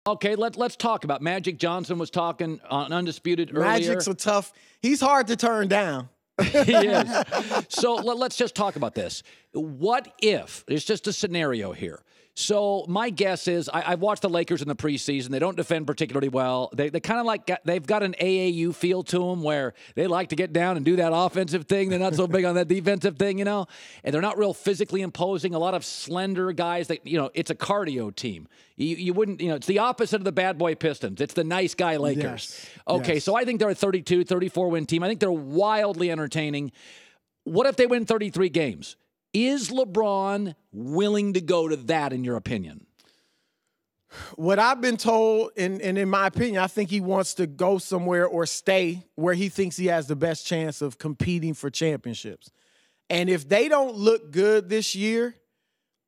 Okay, let's talk about Magic Johnson was talking on Undisputed earlier. Magic's a tough. He's hard to turn down. He is. So let's just talk about this. What if, it's just a scenario here. So my guess is, I've watched the Lakers in the preseason. They don't defend particularly well. They kind of like, they've got an AAU feel to them where they like to get down and do that offensive thing. They're not so big on that defensive thing, and they're not real physically imposing. A lot of slender guys that, it's a cardio team. You wouldn't, it's the opposite of the bad boy Pistons. It's the nice guy Lakers. Yes. Okay, Yes. So I think they're a 32, 34-win team. I think they're wildly entertaining. What if they win 33 games? Is LeBron willing to go to that, in your opinion? What I've been told, and in my opinion, I think he wants to go somewhere or stay where he thinks he has the best chance of competing for championships. And if they don't look good this year,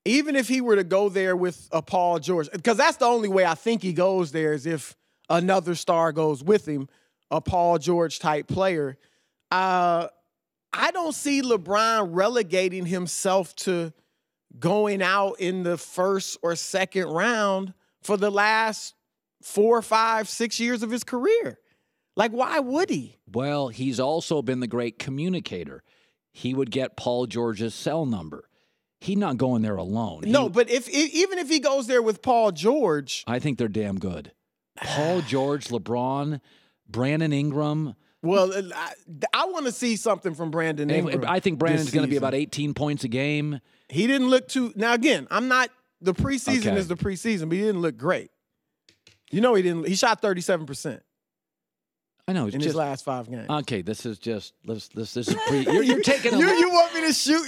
even if he were to go there with a Paul George, because that's the only way I think he goes there is if another star goes with him, a Paul George type player. I don't see LeBron relegating himself to going out in the first or second round for the last 4, 5, 6 years of his career. Like, why would he? Well, he's also been the great communicator. He would get Paul George's cell number. He's not going there alone. No, but even if he goes there with Paul George. I think they're damn good. Paul George, LeBron, Brandon Ingram. Well, I want to see something from Brandon Ingram. I think Brandon's going to be about 18 points a game. He didn't look too. Now, again, the preseason is the preseason, but he didn't look great. He didn't. He shot 37%. I know. In his last 5 games. Okay, this is just this is you're taking a you want me to shoot?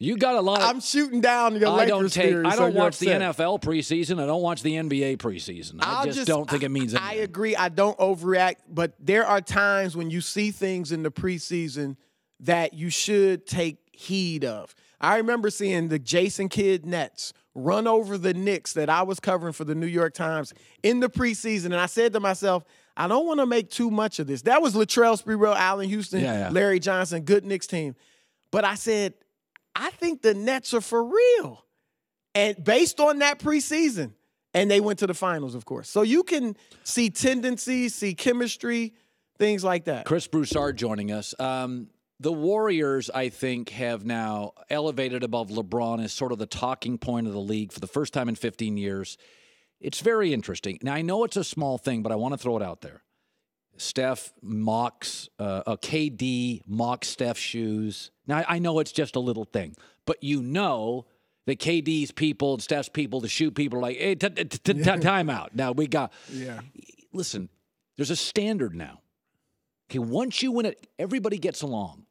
You got a lot. I'm shooting down your Lakers theory. I don't watch the NFL preseason. I don't watch the NBA preseason. I just don't think it means anything. I agree. I don't overreact, but there are times when you see things in the preseason that you should take heed of. I remember seeing the Jason Kidd Nets run over the Knicks that I was covering for the New York Times in the preseason, and I said to myself, I don't want to make too much of this. That was Latrell Sprewell, Allen Houston, Larry Johnson, good Knicks team. But I said, I think the Nets are for real. And based on that preseason, and they went to the finals, of course. So you can see tendencies, see chemistry, things like that. Chris Broussard joining us. The Warriors, I think, have now elevated above LeBron as sort of the talking point of the league for the first time in 15 years. It's very interesting. Now, I know it's a small thing, but I want to throw it out there. Steph mocks, KD mocks Steph's shoes. Now, I know it's just a little thing, but that KD's people and Steph's people, the shoe people, are like, hey, time out. Now, we got... Yeah. Listen, there's a standard now. Okay, once you win it, everybody gets along.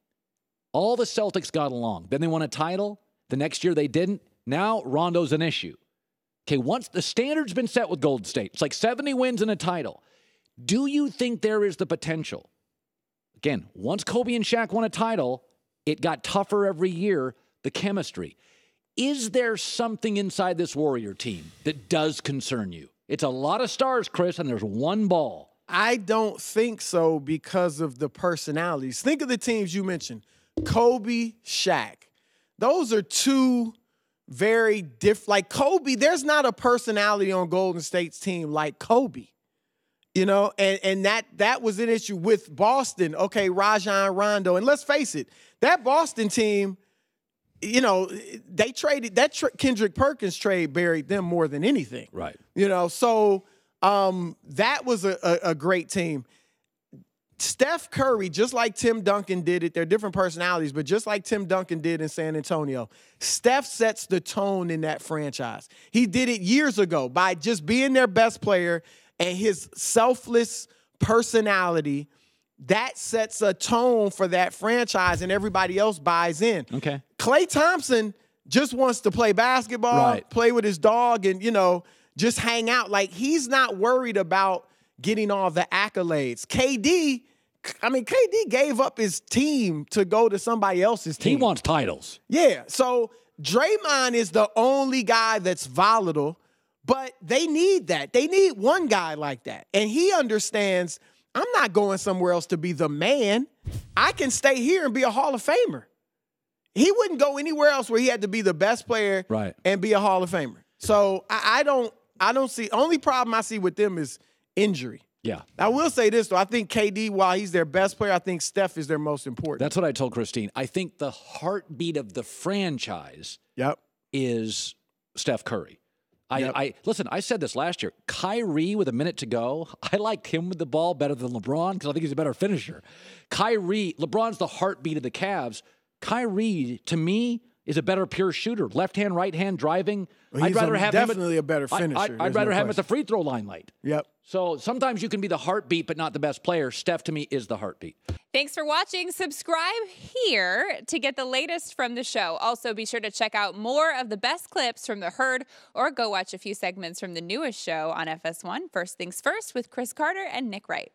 All the Celtics got along. Then they won a title. The next year they didn't. Now Rondo's an issue. Okay, once the standard's been set with Golden State, it's like 70 wins and a title. Do you think there is the potential? Again, once Kobe and Shaq won a title, it got tougher every year, the chemistry. Is there something inside this Warrior team that does concern you? It's a lot of stars, Chris, and there's one ball. I don't think so because of the personalities. Think of the teams you mentioned. Kobe, Shaq. Those are two very different. Like Kobe, there's not a personality on Golden State's team like Kobe. And that was an issue with Boston. Okay, Rajon Rondo. And let's face it, that Boston team, they traded, Kendrick Perkins trade buried them more than anything. Right. So that was a great team. Steph Curry, just like Tim Duncan did it, they're different personalities, but just like Tim Duncan did in San Antonio, Steph sets the tone in that franchise. He did it years ago by just being their best player and his selfless personality. That sets a tone for that franchise, and everybody else buys in. Okay. Klay Thompson just wants to play basketball, play with his dog, and, just hang out. Like, he's not worried about getting all the accolades. KD gave up his team to go to somebody else's team. He wants titles. Yeah. So Draymond is the only guy that's volatile, but they need that. They need one guy like that. And he understands, I'm not going somewhere else to be the man. I can stay here and be a Hall of Famer. He wouldn't go anywhere else where he had to be the best player and be a Hall of Famer. So I don't I don't see. Only problem I see with them is injury. Yeah. I will say this, though. I think KD, while he's their best player, I think Steph is their most important. That's what I told Kristine. I think the heartbeat of the franchise is Steph Curry. Listen, I said this last year. Kyrie with a minute to go, I like him with the ball better than LeBron because I think he's a better finisher. LeBron's the heartbeat of the Cavs. Kyrie, to me, is a better pure shooter. Left hand, right hand, driving. Well, I'd rather have definitely a better finisher. I'd rather have him at the free throw line late. Yep. So sometimes you can be the heartbeat but not the best player. Steph, to me, is the heartbeat. Thanks for watching. Subscribe here to get the latest from the show. Also, be sure to check out more of the best clips from The Herd or go watch a few segments from the newest show on FS1, First Things First, with Chris Carter and Nick Wright.